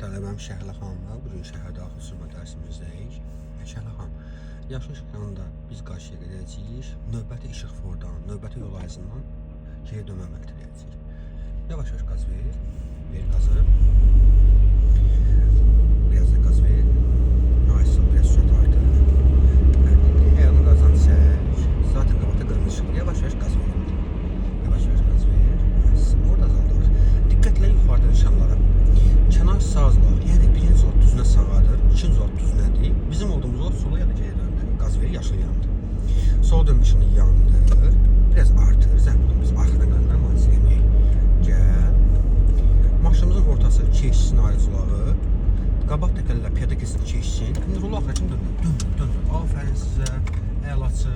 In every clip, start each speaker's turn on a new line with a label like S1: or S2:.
S1: Tələbəm Şəhlə xanımla bugün şəhər daxil sürmə dərsimizdəyik. Şəhlə xanım, yaşıl işıqlarında biz qarşıya gedəcəyik. Növbəti işıqfordan, növbəti yol ayrıcından geri dönməmək diləyəcəyik. Yavaş-yavaş qaz ver. Ver qazı. Biraz da qaz ver. Aysa biraz sürət artır. Ayağını qazdan çək. Zaten qabaqda qırmızı işıqdır. Yavaş-yavaş qaz ver. Yavaş-yavaş qaz ver. Orada azaldır. Diqqətlə yuxarıda nişanlara. Kənar sağlar, yəni birinci ot düzünə sağadır, ikinci ot düzünədir. Bizim olduğumuz ot sola ya da geri döndür. Qaz ver, yaşıl yandı. Sol dönmüşünü yandır. Biraz artır. Zəhmətən biz arxadan qalandan müalicə eləməyik. Gəl. Maşınımızın ortası keçsin ayrıcılığı. Qabaq təkərlər piyada keçsin, keçsin. İndi rolu axıra kimi döndür. Afərin sizə. Əlaçı.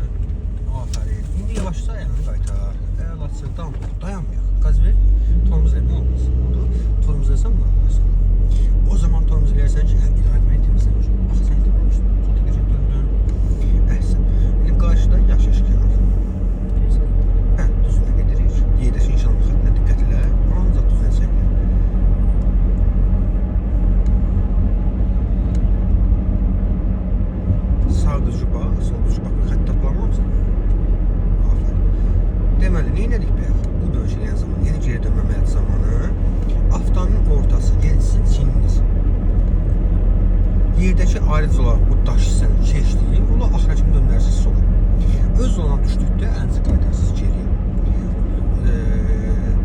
S1: Afərin. İndi yavaşsa ayağını qaytar. Əlaçı. Dayanmayaq. Qaz ver. Tormuz eləmə olmaz. Tormuz eləsən mi? O zaman tormuz eləyərsən ki, idarəetməyi temizləmiş. Bax, sən temizləmişdin. Solda gözə döndün. Əhsən. İndi qarşıda yaşıl işıq yanır. Bəli, düzünə gedirik. Yedəsin inşallah xəttinə diqqət elə. Ancaq düzünə çəkilir. Sağ düzü bax, sol düzü bax. Xətt tapılamamısan. Afərin. Deməli, neynədik bəyək? Bu dönüş eləyən zaman, yeni geri dönməməli zamanı aftanın ortası yensin çiyniniz. Yerdəki ayrıc olaraq bu daş hissəni keçdiyi, onu axıra kimi döndərsiz sola. Öz zoluna düşdükdə əlinizi qaytarsınız geriyə.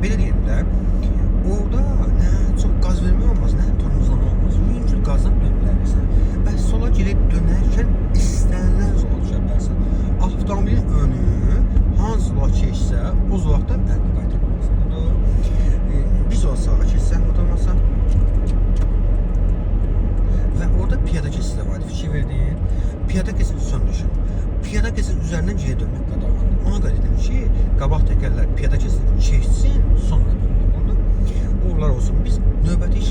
S1: Belə deyim də, orada nə çox qaz vermək olmaz, nə tormozlama olmaz. Yüngül qazdan döndürərsən. Bəs sola geri dönərkən istənilən zola düşə bilərsən. Avtomobilin önü hansı zola keçsə, o zolaqdan əlini qaytarmalısın. Biz o sağa keçsən, oturmasan. Və orada piyada keçisi də var. Fikir verdin. Piyada keçisi söndürsün. Piyada keçisi üzərindən geri dönmək qadağandır. Ona görə dedim ki, qabaq təkərlər piyada keçisi keçsin, sonra döndür. Uğurlar olsun. Biz növbəti